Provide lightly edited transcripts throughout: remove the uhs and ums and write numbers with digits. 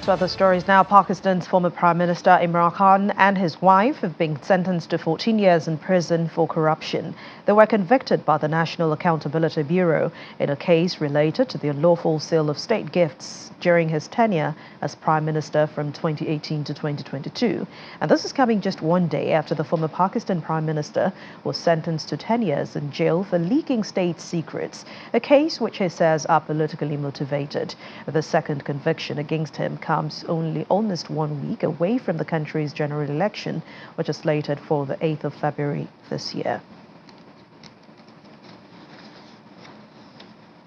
To other stories now, Pakistan's former Prime Minister Imran Khan and his wife have been sentenced to 14 years in prison for corruption. They were convicted by the National Accountability Bureau in a case related to the unlawful sale of state gifts during his tenure as Prime Minister from 2018 to 2022. And this is coming just one day after the former Pakistan Prime Minister was sentenced to 10 years in jail for leaking state secrets, a case which he says are politically motivated. The second conviction against him comes only almost 1 week away from the country's general election, which is slated for the 8th of February this year.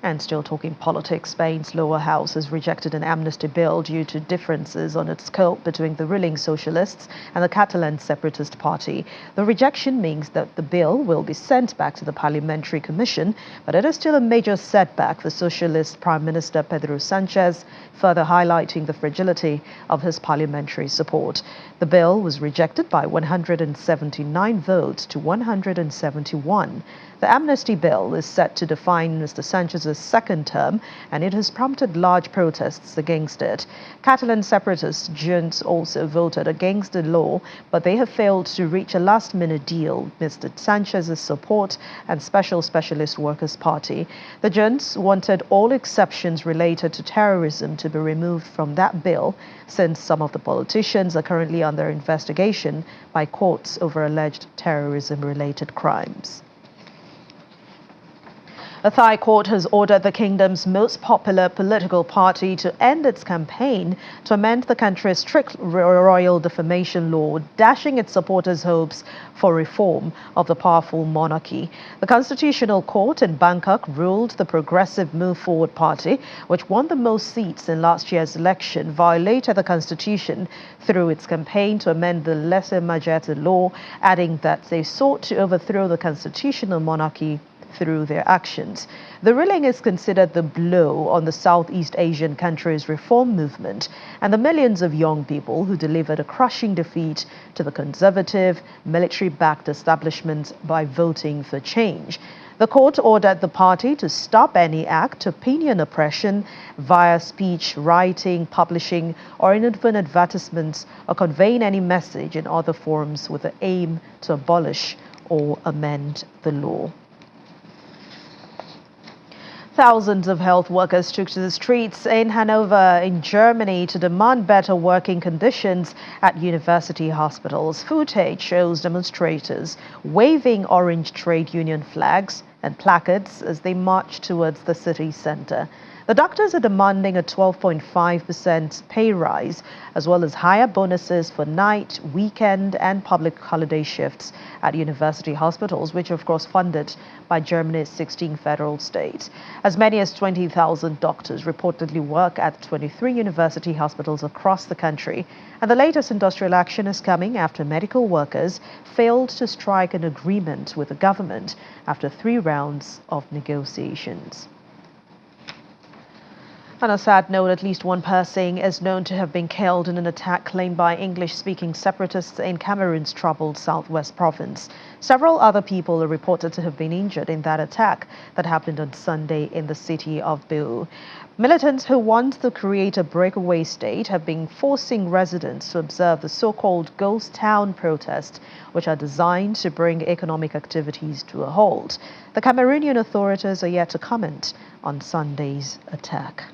And still talking politics, Spain's lower house has rejected an amnesty bill due to differences on its scope between the ruling socialists and the Catalan separatist party. The rejection means that the bill will be sent back to the Parliamentary Commission, but it is still a major setback for Socialist Prime Minister Pedro Sanchez, further highlighting the fragility of his parliamentary support. The bill was rejected by 179 votes to 171. The amnesty bill is set to define Mr. Sanchez's second term, and it has prompted large protests against it. Catalan separatist junts also voted against the law, but they have failed to reach a last-minute deal with Mr. Sanchez's support and Specialist Workers' Party. The junts wanted all exceptions related to terrorism to be removed from that bill, since some of the politicians are currently under investigation by courts over alleged terrorism-related crimes. A Thai court has ordered the kingdom's most popular political party to end its campaign to amend the country's strict royal defamation law, dashing its supporters' hopes for reform of the powerful monarchy. The Constitutional Court in Bangkok ruled the Progressive Move Forward Party, which won the most seats in last year's election, violated the constitution through its campaign to amend the lèse-majesté law, adding that they sought to overthrow the constitutional monarchy through their actions. The ruling is considered the blow on the Southeast Asian country's reform movement and the millions of young people who delivered a crushing defeat to the conservative, military-backed establishment by voting for change. The court ordered the party to stop any act of opinion oppression via speech, writing, publishing, or even advertisements, or conveying any message in other forms with the aim to abolish or amend the law. Thousands of health workers took to the streets in Hanover in Germany to demand better working conditions at university hospitals. Footage shows demonstrators waving orange trade union flags and placards as they march towards the city center. The doctors are demanding a 12.5% pay rise, as well as higher bonuses for night, weekend, and public holiday shifts at university hospitals, which are, of course, funded by Germany's 16 federal states. As many as 20,000 doctors reportedly work at 23 university hospitals across the country. And the latest industrial action is coming after medical workers failed to strike an agreement with the government after 3 rounds of negotiations. On a sad note, at least one person is known to have been killed in an attack claimed by English-speaking separatists in Cameroon's troubled southwest province. Several other people are reported to have been injured in that attack that happened on Sunday in the city of Beu. Militants who want to create a breakaway state have been forcing residents to observe the so-called ghost town protests, which are designed to bring economic activities to a halt. The Cameroonian authorities are yet to comment on Sunday's attack.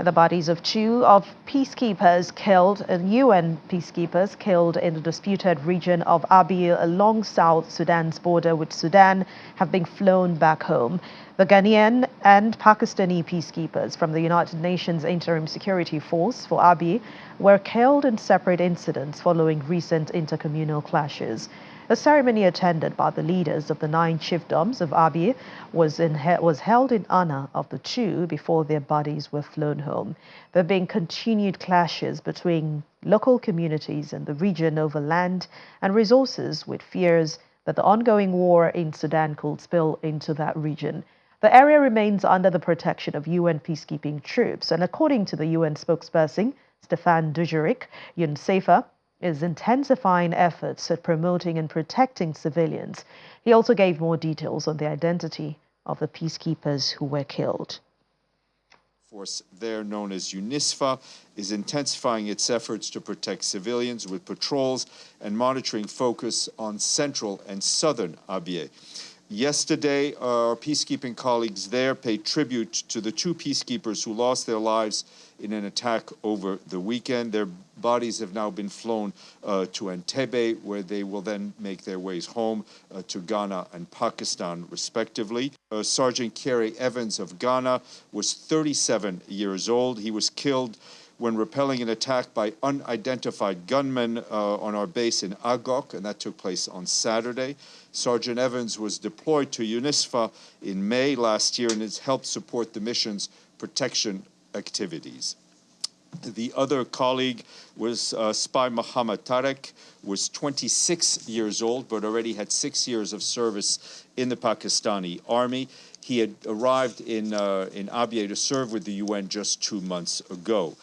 The bodies of 2 peacekeepers killed, UN peacekeepers killed in the disputed region of Abyei along South Sudan's border with Sudan have been flown back home. The Ghanaian and Pakistani peacekeepers from the United Nations Interim Security Force for Abyei were killed in separate incidents following recent intercommunal clashes. A ceremony attended by the leaders of the 9 chiefdoms of Abyei was held in honor of the 2 before their bodies were flown home. There have been continued clashes between local communities in the region over land and resources, with fears that the ongoing war in Sudan could spill into that region. The area remains under the protection of UN peacekeeping troops, and according to the UN spokesperson, Stefan Dujarric, UNICEF is intensifying efforts at promoting and protecting civilians. He also gave more details on the identity of the peacekeepers who were killed. Force there, known as UNISFA, is intensifying its efforts to protect civilians with patrols and monitoring focus on central and southern Abyei. Yesterday, our peacekeeping colleagues there paid tribute to the 2 peacekeepers who lost their lives in an attack over the weekend. Their bodies have now been flown to Entebbe, where they will then make their ways home to Ghana and Pakistan, respectively. Sergeant Kerry Evans of Ghana was 37 years old. He was killed when repelling an attack by unidentified gunmen on our base in Agok, and that took place on Saturday. Sergeant Evans was deployed to UNISFA in May last year and has helped support the mission's protection activities. The other colleague was Spy Muhammad Tarek, was 26 years old, but already had 6 years of service in the Pakistani army. He had arrived in Abyei to serve with the UN just 2 months ago.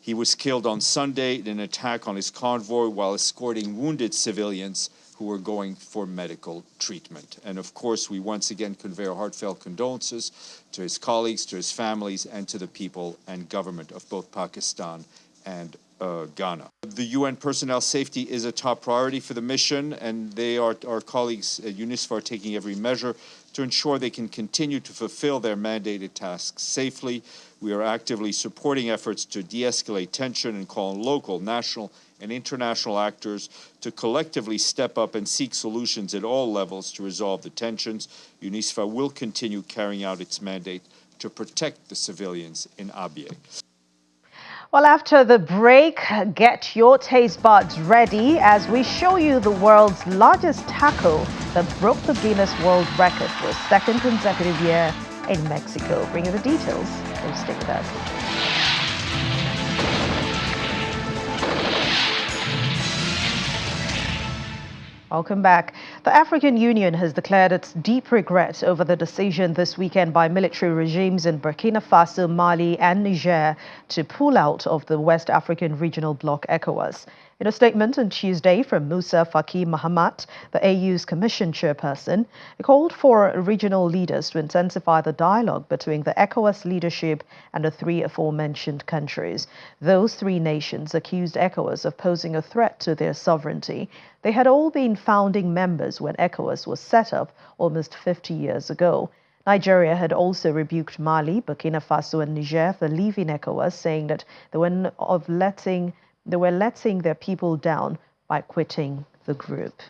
He was killed on Sunday in an attack on his convoy while escorting wounded civilians who were going for medical treatment. And of course, we once again convey our heartfelt condolences to his colleagues, to his families, and to the people and government of both Pakistan and Ghana. The UN personnel safety is a top priority for the mission, and our colleagues at UNISFA are taking every measure to ensure they can continue to fulfill their mandated tasks safely. We are actively supporting efforts to de-escalate tension and call on local, national, and international actors to collectively step up and seek solutions at all levels to resolve the tensions. UNISFA will continue carrying out its mandate to protect the civilians in Abyei. Well, after the break, get your taste buds ready as we show you the world's largest taco that broke the Guinness World Record for a second consecutive year in Mexico. Bring you the details. So stay with us. Welcome back. The African Union has declared its deep regret over the decision this weekend by military regimes in Burkina Faso, Mali and Niger to pull out of the West African regional bloc ECOWAS. In a statement on Tuesday from Musa Faki Mahamat, the AU's commission chairperson, it called for regional leaders to intensify the dialogue between the ECOWAS leadership and the 3 aforementioned countries. Those 3 nations accused ECOWAS of posing a threat to their sovereignty. They had all been founding members when ECOWAS was set up almost 50 years ago. Nigeria had also rebuked Mali, Burkina Faso and Niger for leaving ECOWAS, saying that they were letting their people down by quitting the group.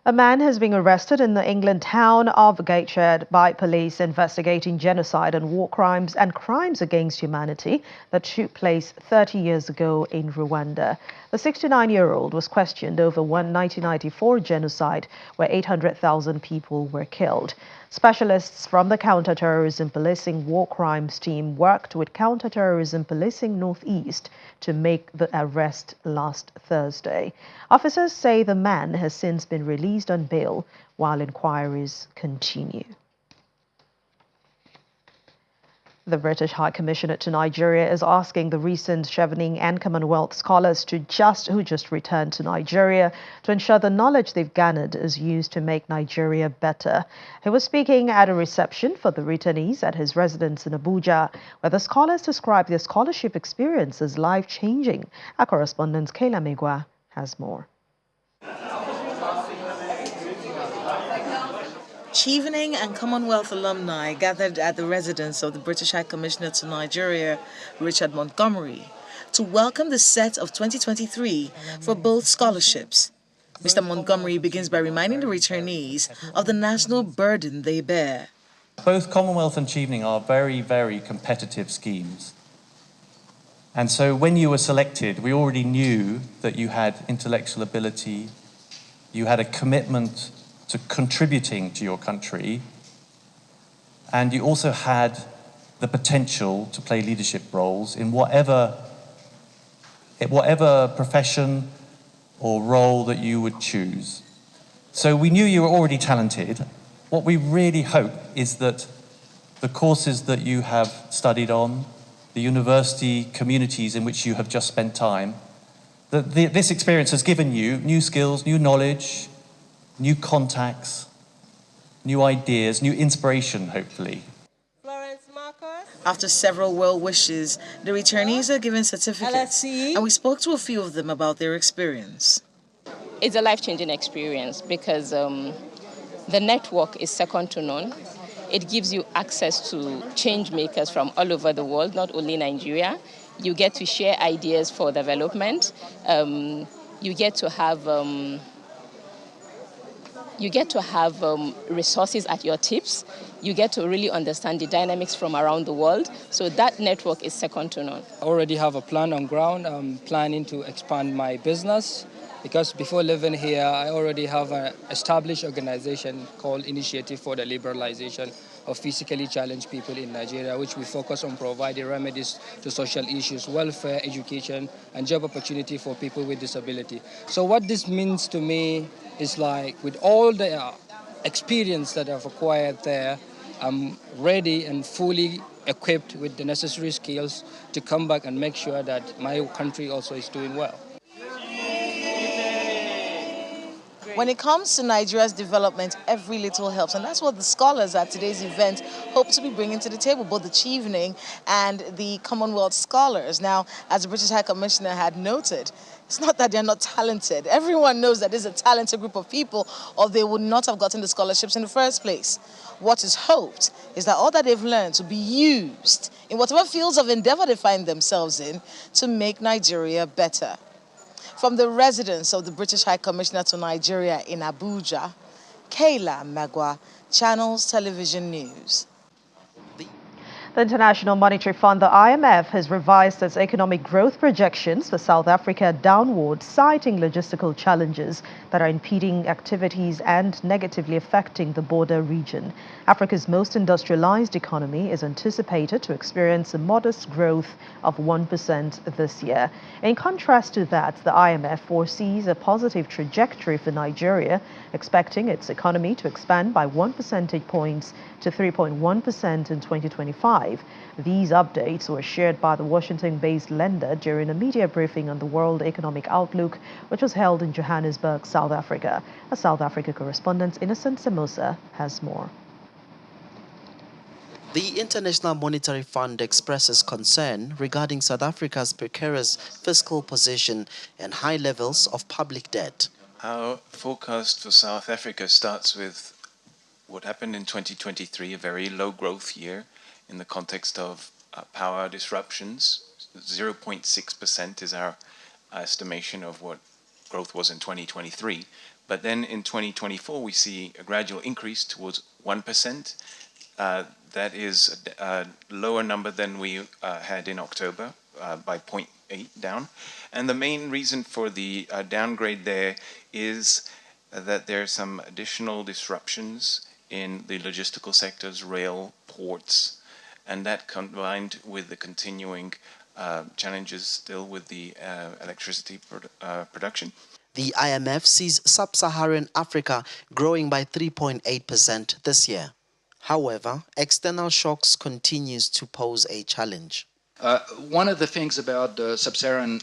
A man has been arrested in the England town of Gateshead by police investigating genocide and war crimes and crimes against humanity that took place 30 years ago in Rwanda. The 69-year-old was questioned over one 1994 genocide where 800,000 people were killed. Specialists from the Counterterrorism Policing War Crimes team worked with Counterterrorism Policing Northeast to make the arrest last Thursday. Officers say the man has since been released on bail while inquiries continue. The British High Commissioner to Nigeria is asking the recent Chevening and Commonwealth scholars who just returned to Nigeria to ensure the knowledge they've garnered is used to make Nigeria better. He was speaking at a reception for the returnees at his residence in Abuja, where the scholars described their scholarship experience as life-changing. Our correspondent Kayla Megwa has more. Chevening and Commonwealth alumni gathered at the residence of the British High Commissioner to Nigeria, Richard Montgomery, to welcome the set of 2023 for both scholarships. Mr. Montgomery begins by reminding the returnees of the national burden they bear. Both Commonwealth and Chevening are very, very competitive schemes. And so when you were selected, we already knew that you had intellectual ability, you had a commitment to contributing to your country, and you also had the potential to play leadership roles in whatever profession or role that you would choose. So we knew you were already talented. What we really hope is that the courses that you have studied on, the university communities in which you have just spent time, that this experience has given you new skills, new knowledge, new contacts, new ideas, new inspiration, hopefully. After several well wishes, the returnees are given certificates, and we spoke to a few of them about their experience. It's a life-changing experience because the network is second to none. It gives you access to change makers from all over the world, not only Nigeria. You get to share ideas for development. You get to have resources at your tips. You get to really understand the dynamics from around the world. So that network is second to none. I already have a plan on ground. I'm planning to expand my business because before living here, I already have an established organization called Initiative for the Liberalization of Physically Challenged People in Nigeria, which we focus on providing remedies to social issues, welfare, education, and job opportunity for people with disability. So what this means to me is like with all the experience that I've acquired there, I'm ready and fully equipped with the necessary skills to come back and make sure that my country also is doing well. When it comes to Nigeria's development, every little helps. And that's what the scholars at today's event hope to be bringing to the table, both the Chief Evening and the Commonwealth scholars. Now, as the British High Commissioner had noted, it's not that they're not talented. Everyone knows that this is a talented group of people, or they would not have gotten the scholarships in the first place. What is hoped is that all that they've learned will be used in whatever fields of endeavor they find themselves in to make Nigeria better. From the residence of the British High Commissioner to Nigeria in Abuja, Kayla Magwa, Channels Television News. The International Monetary Fund, the IMF, has revised its economic growth projections for South Africa downward, citing logistical challenges that are impeding activities and negatively affecting the border region. Africa's most industrialized economy is anticipated to experience a modest growth of 1% this year. In contrast to that, the IMF foresees a positive trajectory for Nigeria, expecting its economy to expand by 1 percentage point to 3.1% in 2025. These updates were shared by the Washington-based lender during a media briefing on the World Economic Outlook, which was held in Johannesburg, South Africa. Our South Africa correspondent Innocent Samosa has more. The International Monetary Fund expresses concern regarding South Africa's precarious fiscal position and high levels of public debt. Our forecast for South Africa starts with what happened in 2023, a very low growth year in the context of power disruptions. 0.6% is our estimation of what growth was in 2023. But then in 2024, we see a gradual increase towards 1%. That is a lower number than we had in October, by 0.8 down. And the main reason for the downgrade there is that there are some additional disruptions in the logistical sectors, rail, ports, and that combined with the continuing challenges still with the electricity production. The IMF sees sub-Saharan Africa growing by 3.8% this year. However, external shocks continues to pose a challenge. One of the things about the sub-Saharan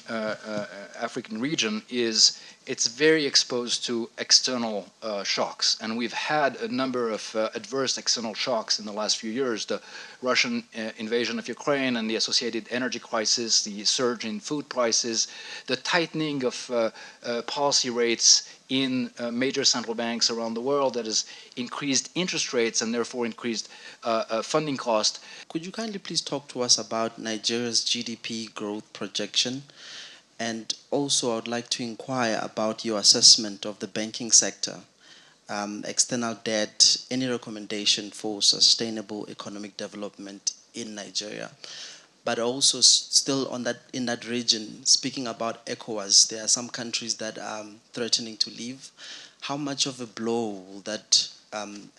African region is it's very exposed to external shocks, and we've had a number of adverse external shocks in the last few years. The Russian invasion of Ukraine and the associated energy crisis, the surge in food prices, the tightening of policy rates in major central banks around the world that has increased interest rates and therefore increased funding cost. Could you kindly please talk to us about Nigeria's GDP growth projection? And also, I would like to inquire about your assessment of the banking sector, external debt, any recommendation for sustainable economic development in Nigeria. But also still on that, in that region, speaking about ECOWAS, there are some countries that are threatening to leave. How much of a blow will that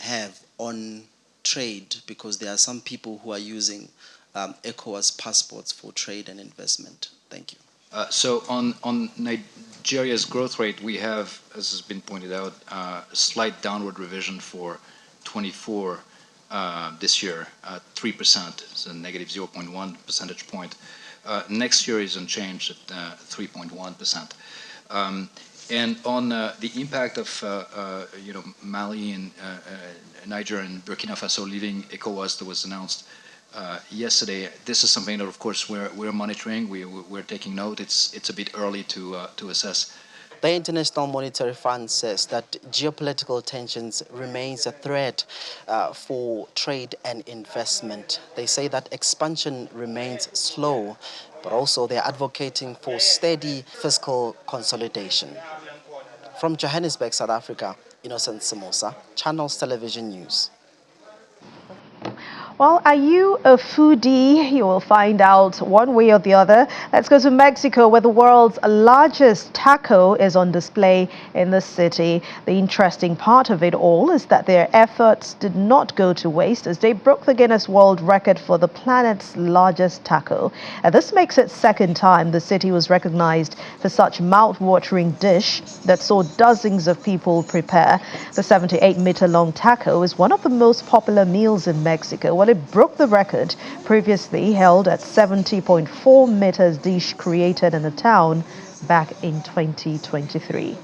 have on trade? Because there are some people who are using ECOWAS passports for trade and investment. Thank you. So on Nigeria's growth rate, we have, as has been pointed out, a slight downward revision for 24 this year, 3%, it's a negative 0.1 percentage point. Next year is unchanged at 3.1%. And on the impact of Mali and Niger and Burkina Faso leaving ECOWAS that was announced yesterday. This is something that, of course, we're monitoring. We're taking note. It's a bit early to assess. The International Monetary Fund says that geopolitical tensions remains a threat for trade and investment. They say that expansion remains slow, but also they're advocating for steady fiscal consolidation. From Johannesburg, South Africa, Innocent Samosa, Channels Television News. Well, are you a foodie? You will find out one way or the other. Let's go to Mexico, where the world's largest taco is on display in the city. The interesting part of it all is that their efforts did not go to waste, as they broke the Guinness World Record for the planet's largest taco. And this makes it second time the city was recognized for such mouth-watering dish that saw dozens of people prepare. The 78-meter-long taco is one of the most popular meals in Mexico. Well, it broke the record previously held at 70.4 meters dish created in the town back in 2023.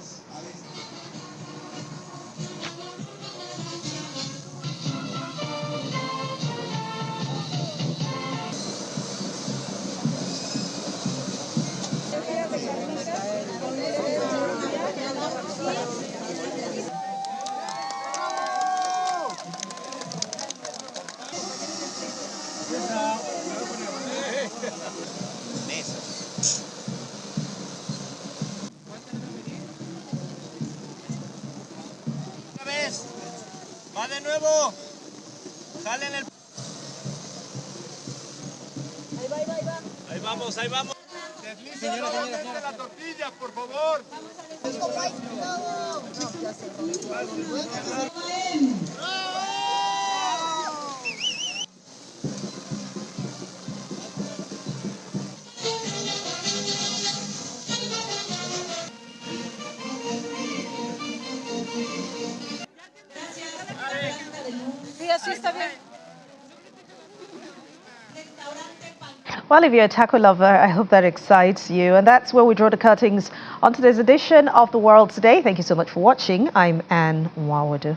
Va de nuevo. Jalen el. Ahí va, ahí va, ahí va. Ahí vamos, ahí vamos. Desliza nuevamente la tortilla, por favor. Sí, así está bien. Well, if you're a taco lover, I hope that excites you. And that's where we draw the curtains on today's edition of The World Today. Thank you so much for watching. I'm Anne Wawadu.